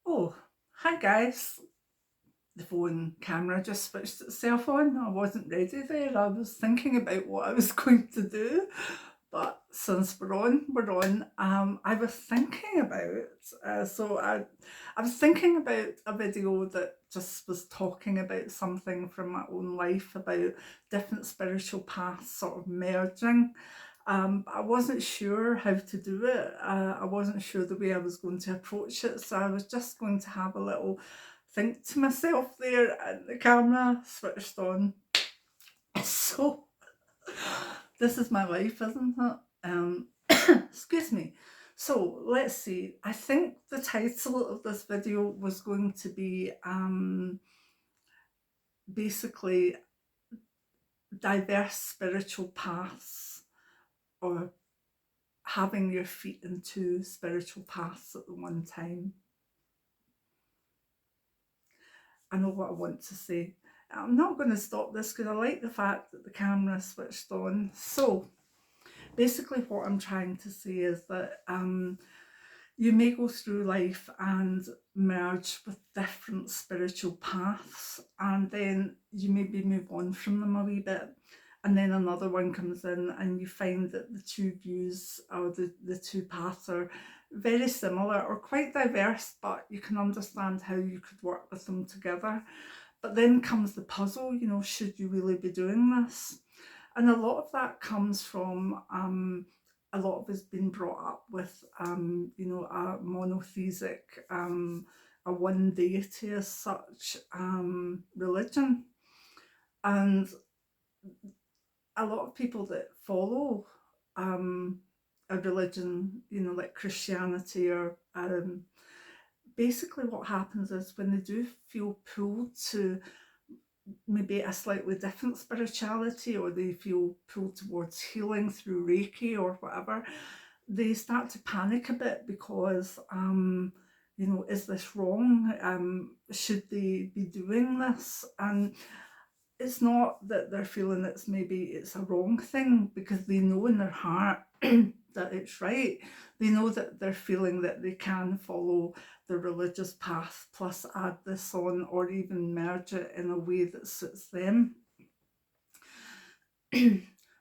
Oh, hi guys. The phone camera just switched itself on. I wasn't ready there. I was thinking about what I was going to do. But since we're on. I was thinking about, I was thinking about a video that just was talking about something from my own life about different spiritual paths sort of merging. I wasn't sure how to do it. I wasn't sure the way I was going to approach it, so I was just going to have a little think to myself there, and the camera switched on. So this is my life, isn't it? Excuse me. So let's see. I think the title of this video was going to be basically diverse spiritual paths, or having your feet in two spiritual paths at the one time. I know what I want to say. I'm not going to stop this because I like the fact that the camera switched on. So basically, what I'm trying to say is that you may go through life and merge with different spiritual paths, and then you maybe move on from them a wee bit, and then another one comes in, and you find that the two views, or the two paths, are very similar or quite diverse, but you can understand how you could work with them together. But then comes the puzzle, should you really be doing this? And a lot of that comes from a lot of us being brought up with, a monotheistic, a one deity as such, religion. And a lot of people that follow a religion, like Christianity, or basically what happens is when they do feel pulled to maybe a slightly different spirituality, or they feel pulled towards healing through Reiki or whatever, they start to panic a bit because, is this wrong? Should they be doing this? And it's not that they're feeling it's a wrong thing, because they know in their heart that it's right. They know that they're feeling that they can follow the religious path plus add this on, or even merge it in a way that suits them.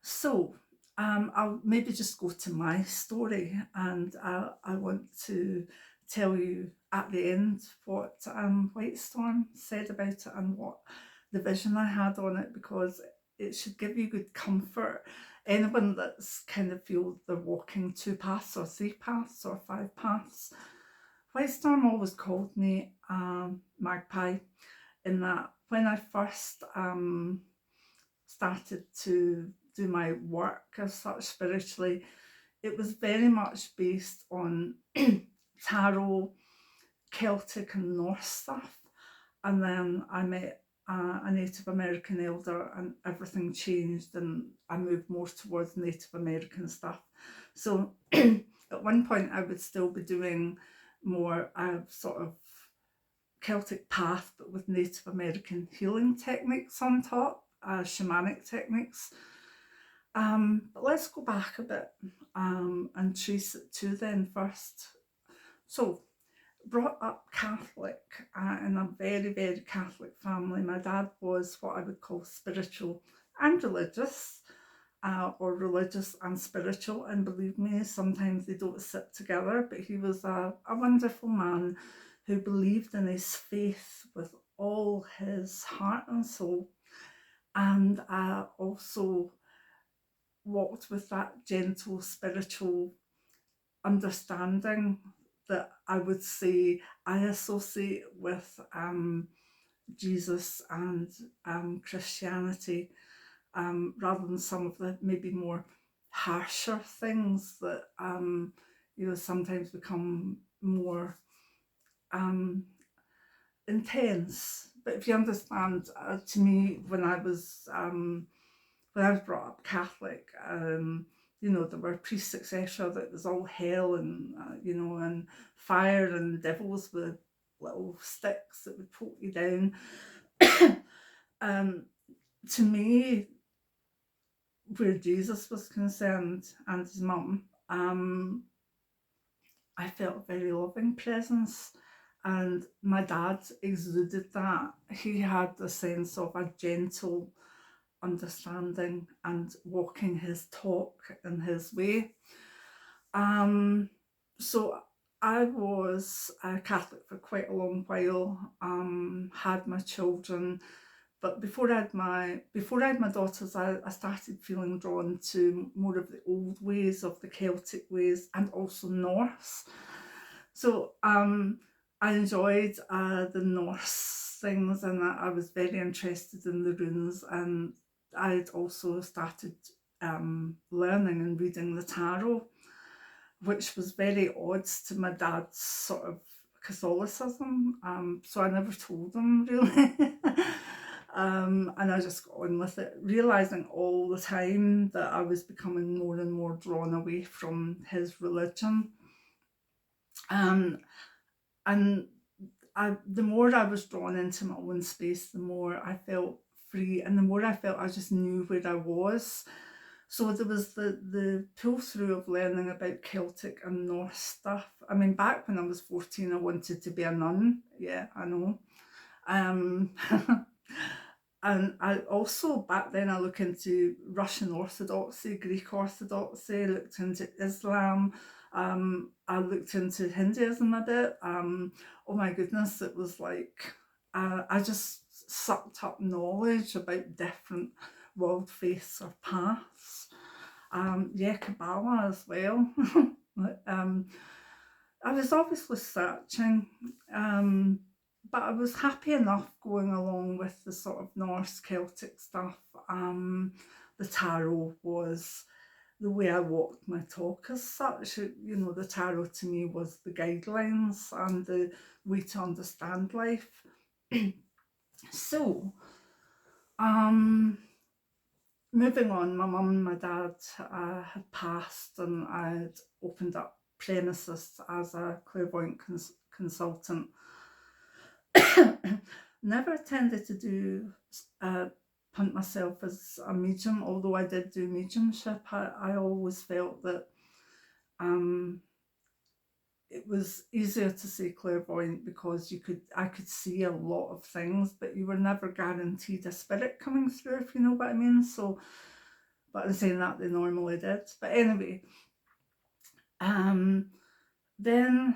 So I'll maybe just go to my story, and I want to tell you at the end what White Storm said about it and what the vision I had on it, because it should give you good comfort. Anyone that's kind of feel they're walking two paths or three paths or five paths. White Storm always called me magpie, in that when I first started to do my work as such spiritually, it was very much based on tarot, Celtic, and Norse stuff. And then I met a Native American elder, and everything changed, and I moved more towards Native American stuff. So at one point, I would still be doing more sort of Celtic path, but with Native American healing techniques on top, shamanic techniques. But let's go back a bit and trace it to then first. So, brought up Catholic, in a very, very Catholic family. My dad was what I would call spiritual and religious, or religious and spiritual. And believe me, sometimes they don't sit together, but he was a wonderful man who believed in his faith with all his heart and soul, and also walked with that gentle spiritual understanding that I would say I associate with Jesus and Christianity, rather than some of the maybe more harsher things that sometimes become more um, intense. But if you understand, to me, when I was brought up Catholic, there were priests, etc., that was all hell, and and fire, and devils with little sticks that would poke you down. um, to me, where Jesus was concerned, and his mum, I felt a very loving presence, and my dad exuded that. He had a sense of a gentle understanding and walking his talk in his way. So I was a Catholic for quite a long while, had my children, but before I had my daughters, I started feeling drawn to more of the old ways, of the Celtic ways, and also Norse. So I enjoyed the Norse things, and I was very interested in the runes, and I'd also started learning and reading the tarot, which was very odd to my dad's sort of Catholicism. So I never told him really. And I just got on with it, realizing all the time that I was becoming more and more drawn away from his religion. Um, and the more I was drawn into my own space, the more I felt free, and the more I felt I just knew where I was. So there was the pull through of learning about Celtic and Norse stuff. I mean, back when I was 14, I wanted to be a nun. Yeah, I know. Um, and I also, back then, I looked into Russian Orthodoxy, Greek Orthodoxy, looked into Islam. I looked into Hinduism a bit. Oh my goodness, it was like I just sucked up knowledge about different world faiths or paths. Yeah, Kabbalah as well. um, I was obviously searching, but I was happy enough going along with the sort of Norse Celtic stuff. The tarot was the way I walked my talk as such. You know, the tarot to me was the guidelines and the way to understand life. So, um, moving on, my mum and my dad had passed, and I'd opened up premises as a clairvoyant consultant. Never tended to do punt myself as a medium, although I did do mediumship. I always felt that it was easier to say clairvoyant because I could see a lot of things, but you were never guaranteed a spirit coming through, if you know what I mean. So, but in saying that, they normally did. But anyway, then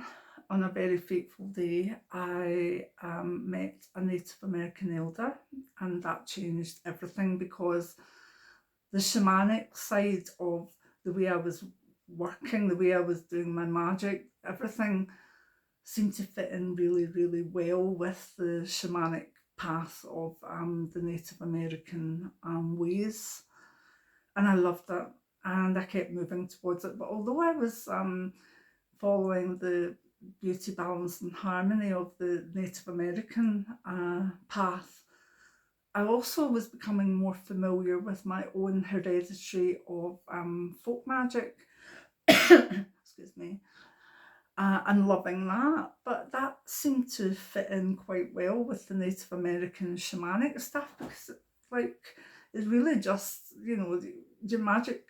on a very fateful day, I met a Native American elder, and that changed everything, because the shamanic side of the way I was working, the way I was doing my magic, everything seemed to fit in really, really well with the shamanic path of the Native American ways. And I loved it, and I kept moving towards it. But although I was following the beauty, balance and harmony of the Native American path, I also was becoming more familiar with my own hereditary of folk magic. Excuse me. And loving that, but that seemed to fit in quite well with the Native American shamanic stuff, because it's really just, you know, your magic,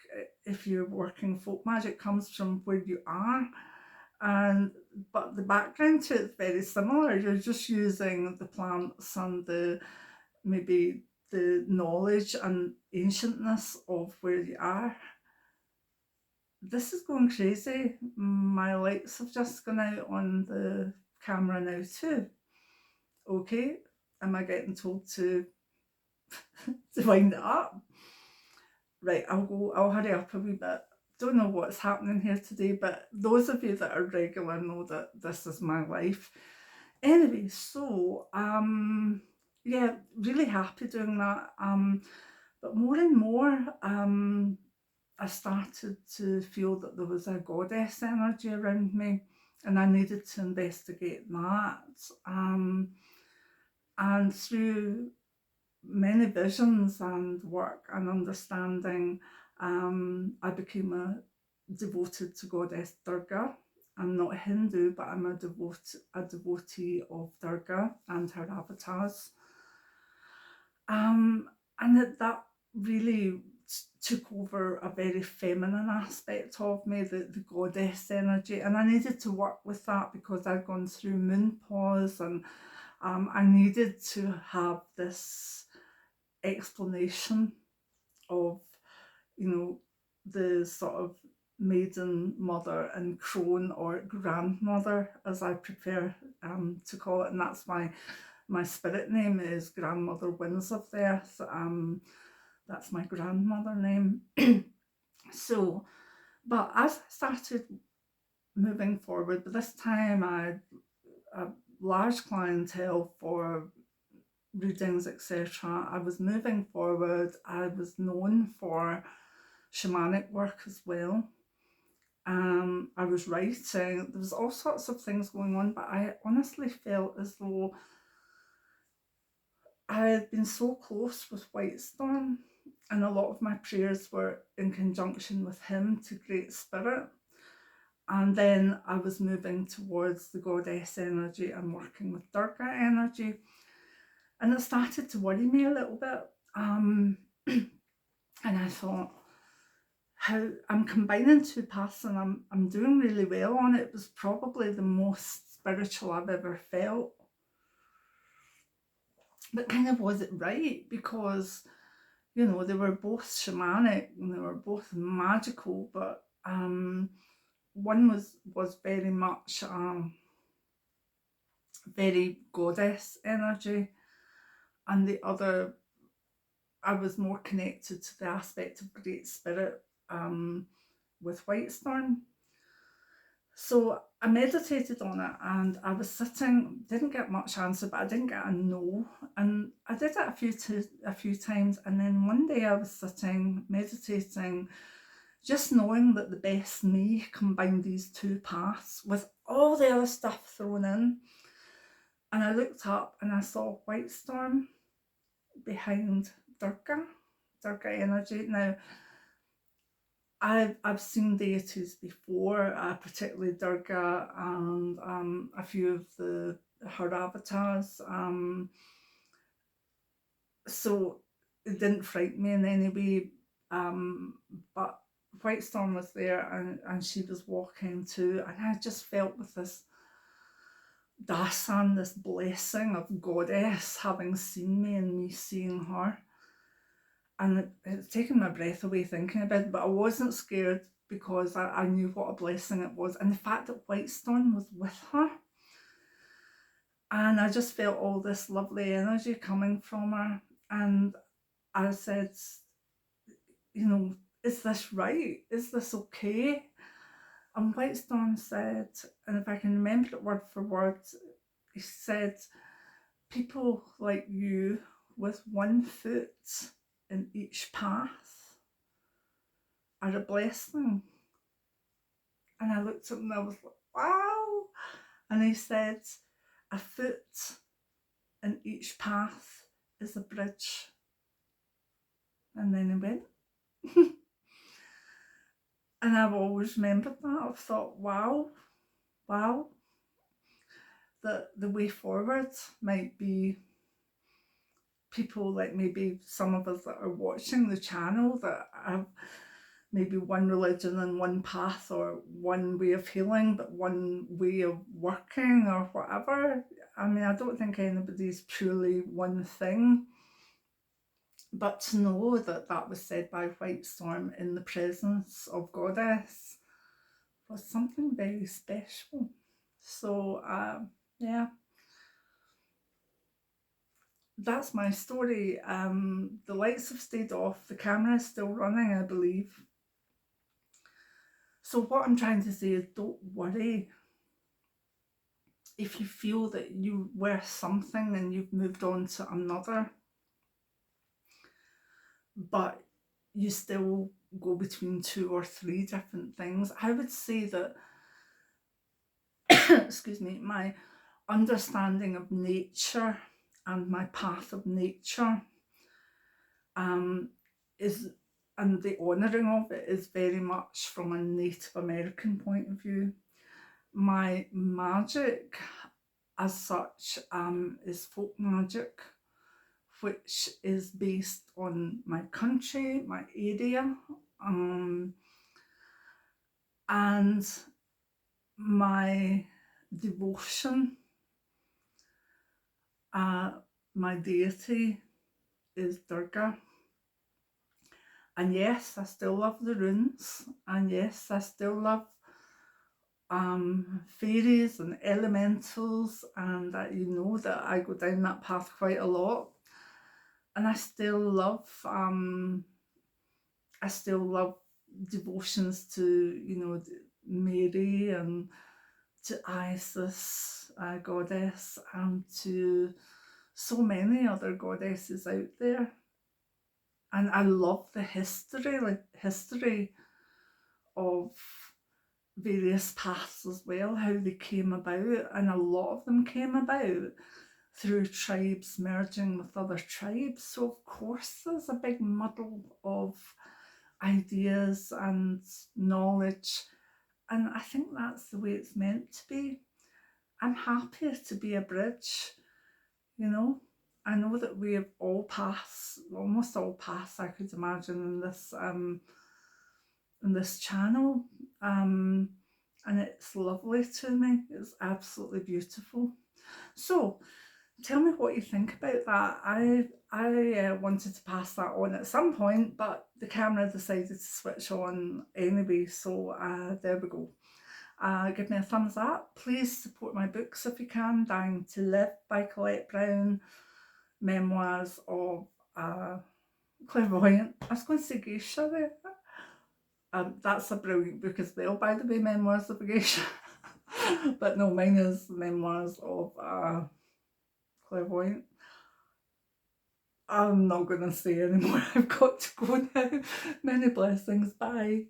if you're working folk magic, comes from where you are, but the background to it's very similar. You're just using the plants and maybe the knowledge and ancientness of where you are. This is going crazy. My lights have just gone out on the camera now too. Okay, am I getting told to to wind it up? Right, I'll hurry up a wee bit. Don't know what's happening here today, but those of you that are regular know that this is my life. Anyway, so yeah, really happy doing that. But more and more, I started to feel that there was a goddess energy around me, and I needed to investigate that. And through many visions and work and understanding, I became devoted to goddess Durga. I'm not Hindu, but I'm a devotee of Durga and her avatars. And that really took over a very feminine aspect of me, the goddess energy, and I needed to work with that because I'd gone through menopause, and I needed to have this explanation of, you know, the sort of maiden mother and crone, or grandmother as I prefer to call it, and that's my spirit name is Grandmother Winds of the Earth. That's my grandmother name. So, but as I started moving forward, by this time I had a large clientele for readings, etc. I was moving forward. I was known for shamanic work as well. I was writing. There was all sorts of things going on, but I honestly felt as though I had been so close with White Storm, and a lot of my prayers were in conjunction with him to Great Spirit. And then I was moving towards the goddess energy and working with Durga energy. And it started to worry me a little bit. And I thought, how I'm combining two paths, and I'm doing really well on it. It was probably the most spiritual I've ever felt. But kind of, was it right? Because, you know, they were both shamanic and they were both magical, but one was very much very goddess energy, and the other, I was more connected to the aspect of Great Spirit with White Storm. So I meditated on it, and I was sitting, didn't get much answer, but I didn't get a no. And I did it a few times, and then one day I was sitting meditating, just knowing that the best me combined these two paths with all the other stuff thrown in. And I looked up and I saw White Storm behind Durga energy. Now, I've seen deities before, particularly Durga and a few of her avatars. So it didn't frighten me in any way. But White Storm was there, and she was walking too, and I just felt with this dasan, this blessing of goddess having seen me and me seeing her. And it's taken my breath away thinking about it, but I wasn't scared because I knew what a blessing it was. And the fact that White Storm was with her, and I just felt all this lovely energy coming from her. And I said, you know, is this right? Is this okay? And White Storm said, and if I can remember it word for word, he said, people like you with one foot in each path are a blessing. And I looked at him and I was like, wow. And he said, a foot in each path is a bridge. And then he went. And I've always remembered that. I've thought, wow, that the way forward might be people like maybe some of us that are watching the channel that have maybe one religion and one path, or one way of healing, but one way of working or whatever. I mean, I don't think anybody's purely one thing. But to know that that was said by White Storm in the presence of Goddess was something very special. So, yeah. That's my story. The lights have stayed off. The camera is still running, I believe. So what I'm trying to say is, don't worry if you feel that you were something and you've moved on to another, but you still go between 2 or 3 different things. I would say that, excuse me, my understanding of nature and my path of nature is, and the honouring of it, is very much from a Native American point of view. My magic as such is folk magic, which is based on my country, my area, and my devotion. My deity is Durga. And yes, I still love the runes, and yes, I still love fairies and elementals, and that that I go down that path quite a lot. And I still love devotions to Mary and to Isis, goddess, and to so many other goddesses out there. And I love the history of various paths as well, how they came about, and a lot of them came about through tribes merging with other tribes. So of course there's a big muddle of ideas and knowledge, and I think that's the way it's meant to be. I'm happy to be a bridge, I know that we have almost all paths I could imagine in this channel, and it's lovely to me. It's absolutely beautiful. So tell me what you think about that. I wanted to pass that on at some point, but the camera decided to switch on anyway, so there we go. Give me a thumbs up. Please support my books if you can. Dying to Live by Colette Brown, Memoirs of Clairvoyant. I was going to say Geisha there. That's a brilliant book as well, by the way, Memoirs of a Geisha. But no, mine is Memoirs of Clairvoyant. I'm not going to say anymore. I've got to go now. Many blessings. Bye.